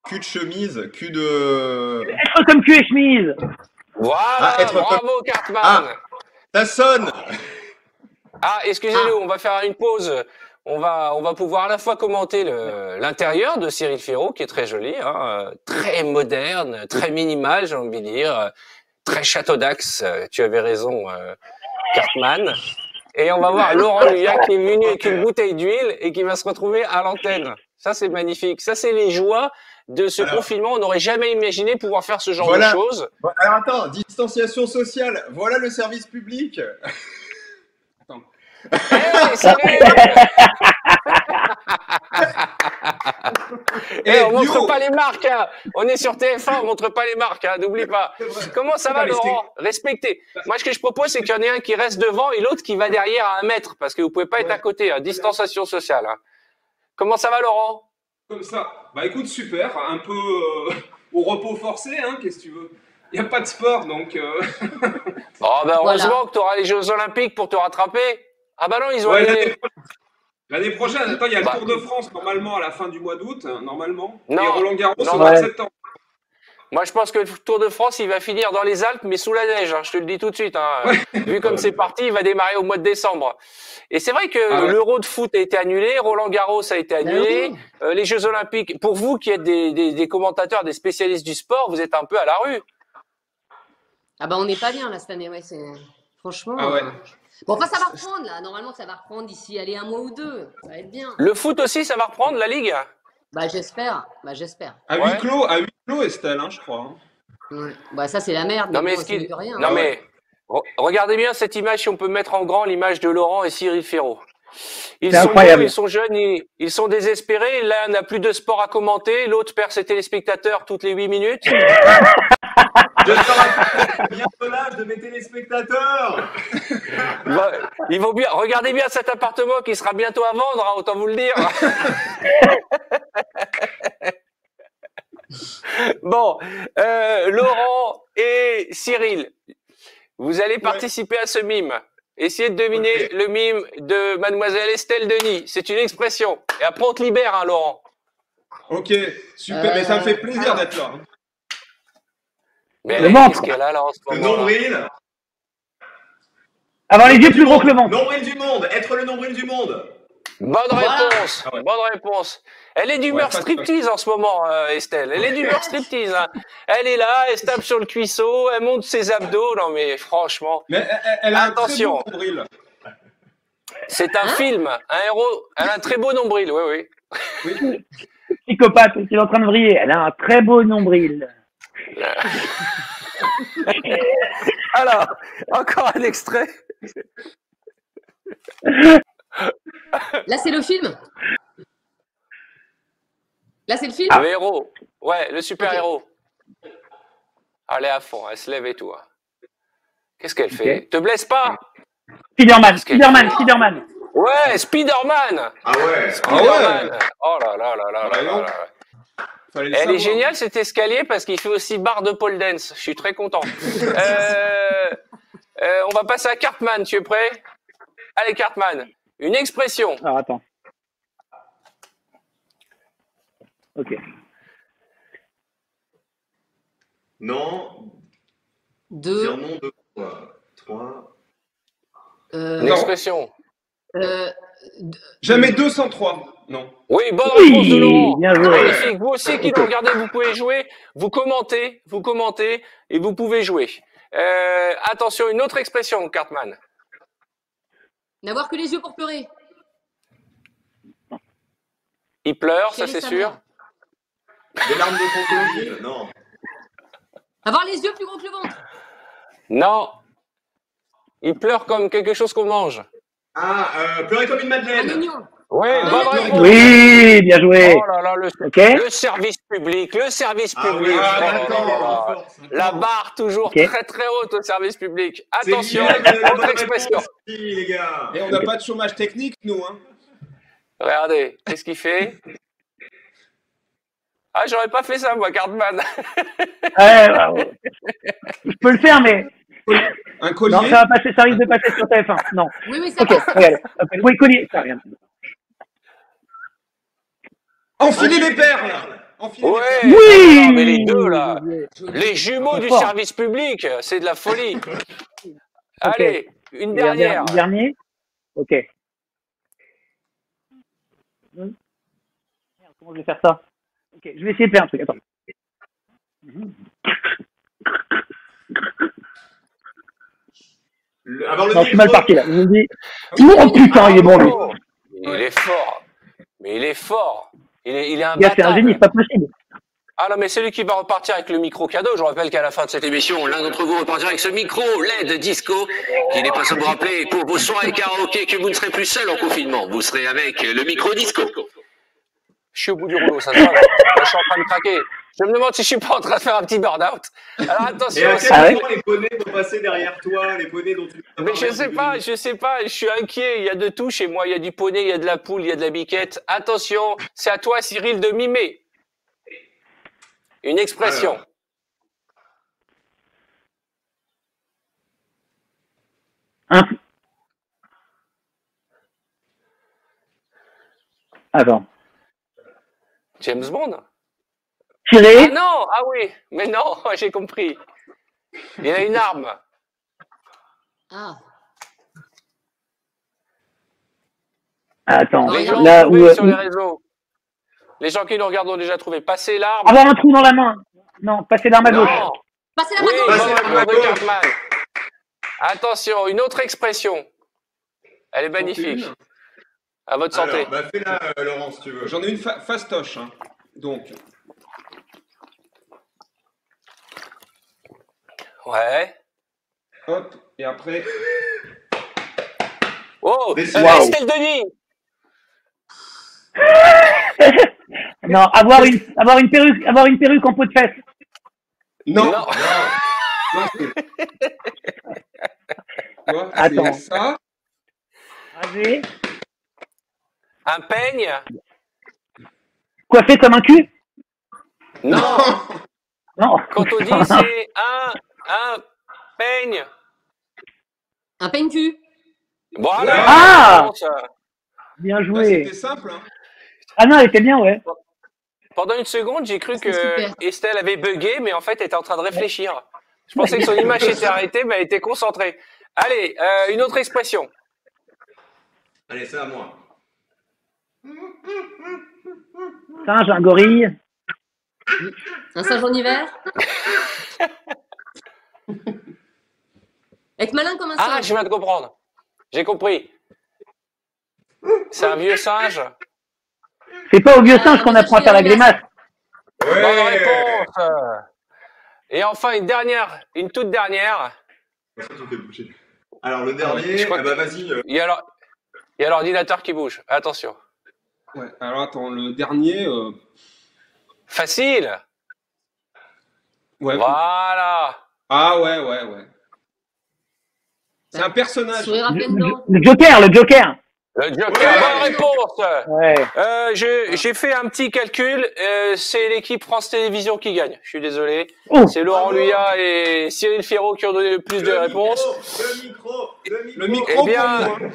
Cul de chemise, cul de. Être comme cul et chemise. Voilà, Ah, être bravo Cartman. Ah. Ça sonne. Ah, excusez-nous, on va faire une pause. On va pouvoir à la fois commenter l'intérieur de Cyril Ferraud, qui est très joli, hein, très moderne, très minimal, j'ai envie de dire, très château d'Axe. Tu avais raison, Cartman. Et on va voir Laurent Luyat qui est venu avec une bouteille d'huile et qui va se retrouver à l'antenne. Ça, c'est magnifique. Ça, c'est les joies de ce Alors. confinement. On n'aurait jamais imaginé pouvoir faire ce genre Voilà. de choses. Bon, alors attends, distanciation sociale. Voilà le service public. Hey, salut. Eh, On montre bio. pas les marques, hein. On est sur TF1, on montre pas les marques, hein. N'oublie pas. Comment ça va, Non, mais Laurent? Respectez. Moi, ce que je propose, c'est qu'il y en ait un qui reste devant et l'autre qui va derrière à 1 mètre, parce que vous pouvez pas être à côté, hein. Distanciation sociale, hein. Comment ça va, Laurent? Comme ça. Bah écoute, super. Un peu au repos forcé, hein, qu'est-ce que tu veux. Il n'y a pas de sport, donc... Oh, ben, heureusement Voilà. que tu auras les Jeux Olympiques pour te rattraper. Ah, bah non, ils ont Ouais, annulé. l'année prochaine, attends, il y a le Bah. Tour de France, normalement, à la fin du mois d'août, hein, normalement. Non. Et Roland Garros, Non. au mois de Ouais. septembre. Moi, je pense que le Tour de France, il va finir dans les Alpes, mais sous la neige, hein. Je te le dis tout de suite, hein. Vu comme c'est parti, il va démarrer au mois de décembre. Et c'est vrai que Ah ouais. l'Euro de foot a été annulé, Roland Garros a été annulé, les Jeux Olympiques. Pour vous qui êtes des commentateurs, des spécialistes du sport, vous êtes un peu à la rue. Ah bah on n'est pas bien là cette année, ouais, c'est franchement. Ah ouais. Bon, enfin, ça va reprendre, là. Normalement, ça va reprendre d'ici, allez, 1 mois ou 2. Ça va être bien. Le foot aussi, ça va reprendre, la Ligue? Bah, j'espère. Bah, j'espère. À huis clos, Estelle, hein, je crois. Hein. Ouais. Bah, ça, c'est la merde. Non, mais, bon, c'est mieux que rien. non, hein. mais regardez bien cette image, si on peut mettre en grand l'image de Laurent et Cyril Ferraud. Ils C'est sont incroyable. beaux, ils sont jeunes, ils sont désespérés. L'un n'a plus de sport à commenter, l'autre perd ses téléspectateurs toutes les 8 minutes. J'espère bientôt l'âge de mes téléspectateurs. Ils vont bien. Regardez bien cet appartement qui sera bientôt à vendre, hein, autant vous le dire. Bon, Laurent et Cyril, vous allez participer à ce mime. Essayez de deviner le mime de Mademoiselle Estelle Denis. C'est une expression. Et après, on te libère, hein, Laurent. Ok, super, mais ça me fait plaisir d'être là. Mais Le elle, ventre. qu'est-ce qu'elle a là en ce Le moment? nombril. Avoir les yeux plus gros que le ventre. Nombril du monde. Être le nombril du monde. Bonne réponse. Ah ouais. Bonne réponse. Elle est d'humeur pas- striptease en ce moment, Estelle. Elle est d'humeur striptease. Hein. Elle est là, elle se tape sur le cuisseau, elle monte ses abdos. Non mais franchement, Mais elle a Attention. un très beau nombril. c'est un film, un héros. Elle a un très beau nombril, oui, oui. Psychopathe, il est en train de vriller. Elle a un très beau nombril. Alors, encore un extrait. Là, c'est le film. Là, c'est le film. Le héros. Ouais, le super-héros. Elle est à fond, elle se lève et tout. Hein. Qu'est-ce qu'elle fait? Te blesse pas? Spider-Man, Qu'est-ce qu'elle Spider-Man, Spider-Man. Ouais, Spider-Man. Ah ouais. Spider-Man. Oh là là là là là là là. Fallait le Elle est savoir. géniale cet escalier parce qu'il fait aussi barre de pole dance. Je suis très content. On va passer à Cartman. Tu es prêt? Allez, Cartman. Une expression. Alors, attends. Ok. Non. Deux. Dire non deux fois. 3. Une expression. Jamais 203. Non. Oui, bonne réponse de Laurent. bien joué. Magnifique. Vous aussi qui nous regardez, vous pouvez jouer. Vous commentez et vous pouvez jouer. Attention, une autre expression, Cartman. N'avoir que les yeux pour pleurer. Il pleure, ça Quelle est c'est sa sûr. mère Des larmes de crocodile. Non. Avoir les yeux plus gros que le ventre. Non. Il pleure comme quelque chose qu'on mange. Ah, pleurer comme une Un madeleine. oignon. Oui, bonne réponse. Oui, bien joué. Oh là là, Ok. le service public, le service Ah public. oui, Oh là d'accord. là là. La barre toujours Ok. très très haute au service public. C'est Attention, Liliane qui a la autre bonne expression. réponse, les gars. Et on n'a pas de chômage technique, nous. Hein. Regardez, qu'est-ce qu'il fait? Ah, j'aurais pas fait ça, moi, Cartman. Ouais. Je peux le faire, mais Un collier. non, ça va passer, ça risque de passer sur TF1. Non. Oui, oui, ça Ok, passe. regarde. Oui, collier. Ça, regarde. Enfiler les perles. Enfiler les Ouais. perles. Oui. Non, mais les deux, là. Les jumeaux du Fort. service public, c'est de la folie. Allez, une dernière. Dernier. Ok. Merde, comment je vais faire ça? Ok, je vais essayer de faire un truc. Attends. Avoir le Non, je suis mal nez parti là. Je me dis. Oh putain, il est bon lui. Oh, il est fort. Mais il est fort. Il est un Gars, c'est un bâtard. génie, c'est pas possible. Ah non, mais c'est lui qui va repartir avec le micro cadeau. Je rappelle qu'à la fin de cette émission, l'un d'entre vous repartira avec ce micro LED disco qui n'est pas sans vous rappeler pour vos soirées karaoké que vous ne serez plus seul en confinement. Vous serez avec le micro disco. Je suis au bout du rouleau, ça se voit. Là, je suis en train de craquer. Je me demande si je suis pas en train de faire un petit burn-out. Alors Et attention. à quel moment les poneys vont passer derrière toi, les poneys dont tu Mais je sais pas, je suis inquiet. Il y a de tout chez moi. Il y a du poney, il y a de la poule, il y a de la biquette. Attention, c'est à toi, Cyril, de mimer. Une expression. Attends. James Bond. Tirer. Ah non, ah oui, mais non, j'ai compris. Il a une arme. Ah. Attends. Les gens Là ont où. trouvé sur les réseaux. Les gens qui nous regardent ont déjà trouvé. Passer l'arme. Avoir un trou dans la main. Non, passer l'arme à gauche. Passez la Oui, main bonne réponse de Cartman. Attention, une autre expression. Elle est magnifique. À votre santé. Alors, bah fais-la, Laurent, si tu veux. J'en ai une fastoche. Hein. Donc, Ouais. hop, et après. Oh, Wow. Estelle Denis. Non, avoir une perruque en peau de fesse. Non. Non. Non, tu vois, Attends. c'est ça. Rasé. Un peigne. Coiffé comme un cul. Non. Non. Quand on dit c'est un peigne. Un peigne-cul. Voilà. Ah. Ça. Bien Là, joué. c'était simple. Hein. Ah non, elle était bien, ouais. Pendant une seconde, j'ai cru C'est que super. Estelle avait bugué, mais en fait, elle était en train de réfléchir. Je pensais que son image était arrêtée, mais elle était concentrée. Allez, une autre expression. Allez, c'est à moi. Singe, un gorille. Un singe en hiver. Être malin comme un Ah, singe. je viens de comprendre. J'ai compris. C'est un vieux singe. C'est pas au vieux singe qu'on apprend à faire la grimace. Bonne Ouais. réponse. Et enfin, une toute dernière. Ça, tu me fais bouger. Alors, le dernier, Je crois bah vas-y. Il y a l'ordinateur qui bouge. Attention. Ouais, alors attends, le dernier. Facile. Ouais. Voilà. Ah ouais. C'est un personnage. Sourire à pleines dents. Le Joker. Le Joker. Ouais. Bonne réponse. Ouais. J'ai fait un petit calcul. C'est l'équipe France Télévisions qui gagne. Je suis désolé. Oh. C'est Laurent Luyat et Cyril Ferraud qui ont donné le plus de réponses. Le micro Eh bien, pour moi.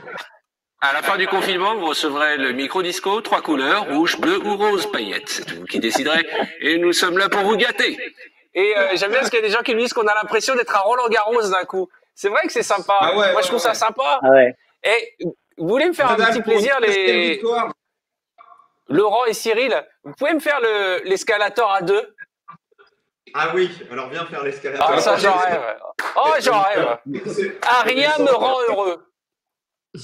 à la fin du confinement, vous recevrez le micro disco, 3 couleurs, rouge, bleu ou rose paillettes. C'est vous qui déciderez. Et nous sommes là pour vous gâter. Et j'aime bien parce qu'il y a des gens qui me disent qu'on a l'impression d'être à Roland-Garros d'un coup. C'est vrai que c'est sympa. Ah ouais, Moi, je trouve ça sympa. Ah ouais. Et vous voulez me faire un petit plaisir, Laurent et Cyril, vous pouvez me faire l'escalator à deux? Ah oui, alors viens faire l'escalator. Ah, ça, j'en rêve. Oh, j'en rêve. Ah, rien me rend heureux.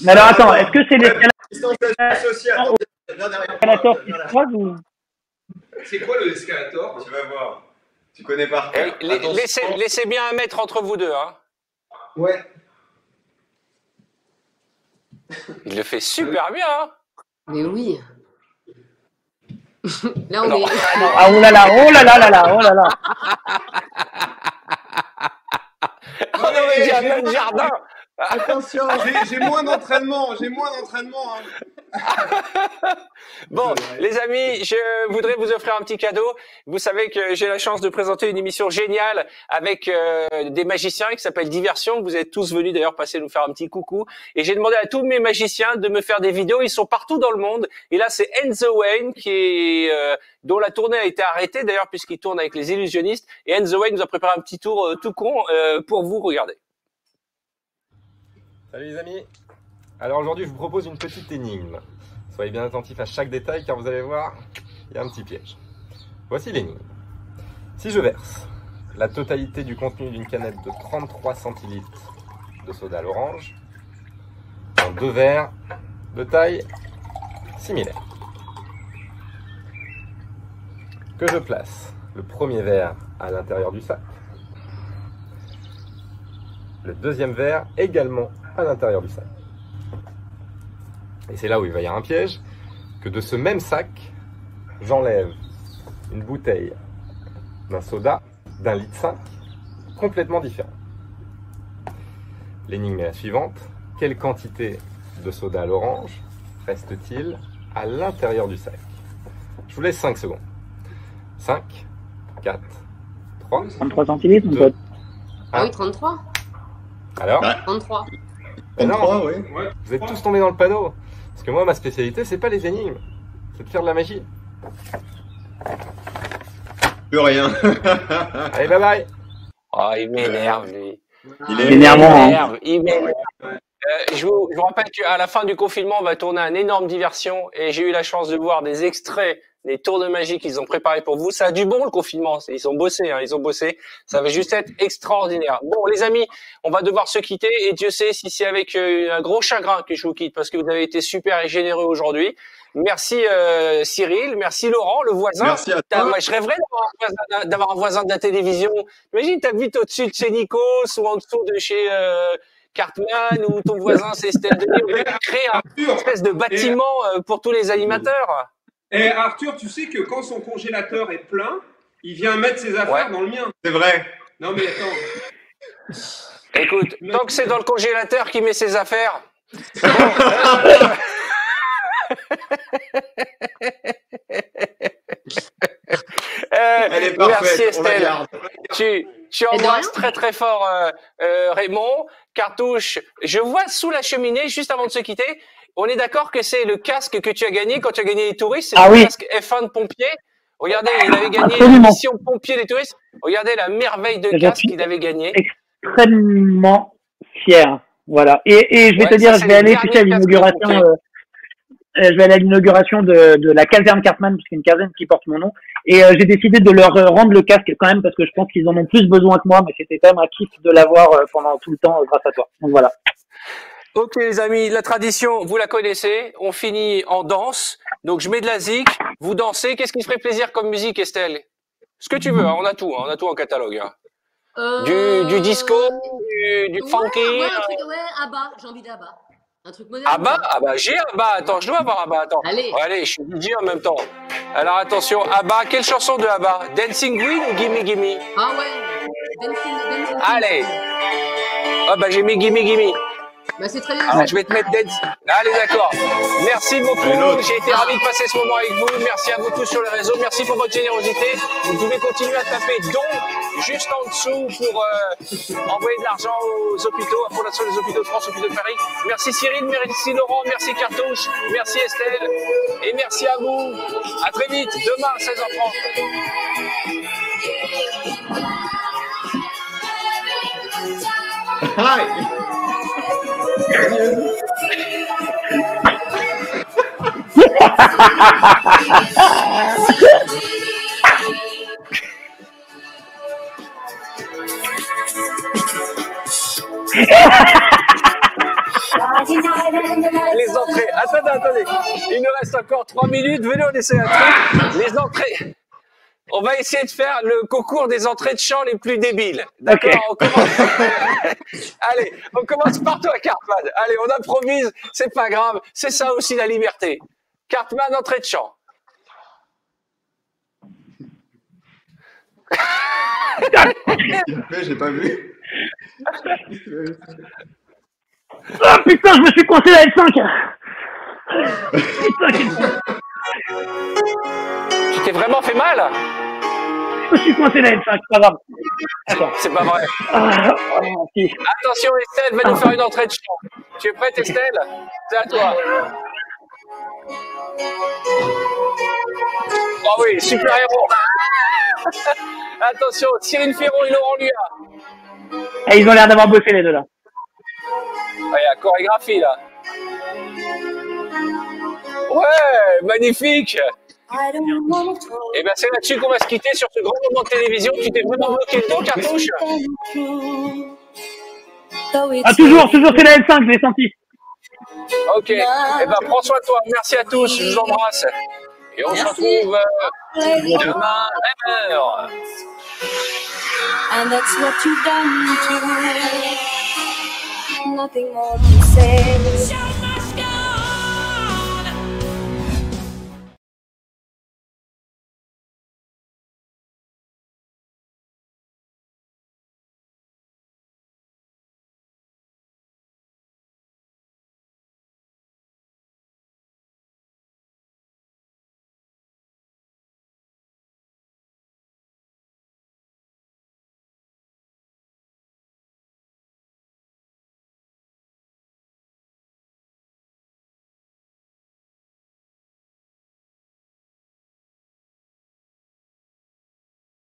Mais alors attends, est-ce que c'est Distanciation sociale. Viens derrière moi, l'escalator qui viens se là. croise ou... C'est quoi le escalator? Tu vas voir. Tu connais par cœur. Laissez bien un mètre entre vous deux. Hein. Ouais. Il le fait super bien. Hein. Mais oui. Là, on est. Ah oh là là, oh là là là là, oh là là. On aurait dit un autre jardin. Attention. J'ai moins d'entraînement. Hein. Bon, les amis, je voudrais vous offrir un petit cadeau. Vous savez que j'ai la chance de présenter une émission géniale avec des magiciens qui s'appelle Diversion. Vous êtes tous venus d'ailleurs passer nous faire un petit coucou. Et j'ai demandé à tous mes magiciens de me faire des vidéos. Ils sont partout dans le monde. Et là, c'est Enzo Wayne dont la tournée a été arrêtée d'ailleurs puisqu'il tourne avec les illusionnistes. Et Enzo Wayne nous a préparé un petit tour tout con pour vous. Regardez. Salut les amis. Alors aujourd'hui je vous propose une petite énigme. Soyez bien attentifs à chaque détail car vous allez voir, il y a un petit piège. Voici l'énigme. Si je verse la totalité du contenu d'une canette de 33 centilitres de soda à l'orange dans 2 verres de taille similaire, que je place le premier verre à l'intérieur du sac, le deuxième verre également à l'intérieur du sac. Et c'est là où il va y avoir un piège, que de ce même sac, j'enlève une bouteille d'un soda d'1,5 litre, complètement différent. L'énigme est la suivante. Quelle quantité de soda à l'orange reste-t-il à l'intérieur du sac? Je vous laisse 5 secondes. 5, 4, 3, 33 centilitres, mon 2, pote. Ah oui, 33. Alors 33. Non, 33, oui. vous êtes tous tombés dans le panneau. Parce que moi, ma spécialité, c'est pas les énigmes, c'est de faire de la magie. Plus rien. Allez, bye bye. Oh, il m'énerve, lui. Il est énervant. hein. Il m'énerve. Je vous rappelle qu'à la fin du confinement, on va tourner un énorme diversion et j'ai eu la chance de voir des extraits les tours de magie qu'ils ont préparés pour vous. Ça a du bon le confinement. Ils ont bossé, hein, ils ont bossé. Ça va juste être extraordinaire. Bon, les amis, on va devoir se quitter et Dieu sait si c'est avec un gros chagrin que je vous quitte parce que vous avez été super et généreux aujourd'hui. Merci Cyril, merci Laurent, le voisin. Merci à toi. Moi, je rêverais d'avoir un voisin de la télévision. Imagine, t'habites au-dessus de chez Nikos ou en dessous de chez Cartman ou ton voisin c'est Estelle Denis. On va créer une espèce de bâtiment pour tous les animateurs. Et Arthur, tu sais que quand son congélateur est plein, il vient mettre ses affaires dans le mien. C'est vrai. Non mais attends. Écoute, tant que c'est dans le congélateur qu'il met ses affaires. Elle est parfaite, merci on la Estelle. garde. Tu embrasses très très fort Raymond. Cartouche, je vois sous la cheminée, juste avant de se quitter, on est d'accord que c'est le casque que tu as gagné quand tu as gagné les touristes, c'est le casque F1 de pompier. Regardez, il avait gagné la mission pompier des touristes. Regardez la merveille de casque qu'il avait gagné. Extrêmement fier. Voilà. Et je vais te dire, je vais aller à l'inauguration. Je vais aller à l'inauguration de la caserne Cartman, parce qu'il y a une caserne qui porte mon nom. Et j'ai décidé de leur rendre le casque quand même, parce que je pense qu'ils en ont plus besoin que moi, mais c'était quand même un kiff de l'avoir pendant tout le temps grâce à toi. Donc voilà. Ok les amis, la tradition, vous la connaissez. On finit en danse. Donc je mets de la zik, vous dansez. Qu'est-ce qui ferait plaisir comme musique, Estelle? Ce que tu veux, hein, on a tout en catalogue. Hein. Du disco, du funky. Ouais, Abba, j'ai envie d'Abba. Un truc moderne. Abba, j'ai Abba. Attends, je dois avoir Abba. Attends. Allez, je suis DJ en même temps. Alors attention, Abba, quelle chanson de Abba? Dancing Queen ou Gimme Gimme? Ah ouais. Dancing Allez. Ah bah j'ai mis Gimme Gimme. Bah c'est très bien. Alors, je vais te mettre Dead. Allez, d'accord. Merci beaucoup. J'ai été ravi de passer ce moment avec vous. Merci à vous tous sur les réseaux. Merci pour votre générosité. Vous pouvez continuer à taper don juste en dessous pour envoyer de l'argent aux hôpitaux, à Fondation des hôpitaux de France, hôpitaux de Paris. Merci Cyril, merci Laurent, merci Cartouche, merci Estelle. Et merci à vous. À très vite, demain à 16h30. Hi. Les entrées. Attendez. Il nous reste encore 3 minutes. Venez, on essaie un truc. Les entrées. On va essayer de faire le concours des entrées de chant les plus débiles. D'accord, okay. On commence. Allez, on commence par toi, Cartman. Allez, on improvise, c'est pas grave. C'est ça aussi la liberté. Cartman, entrée de chant. J'ai pas vu. Ah putain, je me suis coincé la L5. Tu t'es vraiment fait mal? Je me suis coincé la L5, c'est pas grave. Attends. C'est pas vrai. Okay. Attention, Estelle va nous faire une entrée de chant. Tu es prête, Estelle? C'est à toi. Oh oui, super héros. Attention, Cyril Ferron et Laurent Luat. Et ils ont l'air d'avoir bossé les deux là. Ah, il y a chorégraphie là. Ouais, magnifique. Et bien c'est là-dessus qu'on va se quitter sur ce grand moment de télévision. Tu t'es vraiment bloqué le dos, Cartouche? Ah toujours c'est la L5, je l'ai senti. Ok, et ben prends soin de toi. Merci à tous, je vous embrasse. Et on se retrouve demain, même heure. And that's what you've done to me. Nothing more to say. Show must go.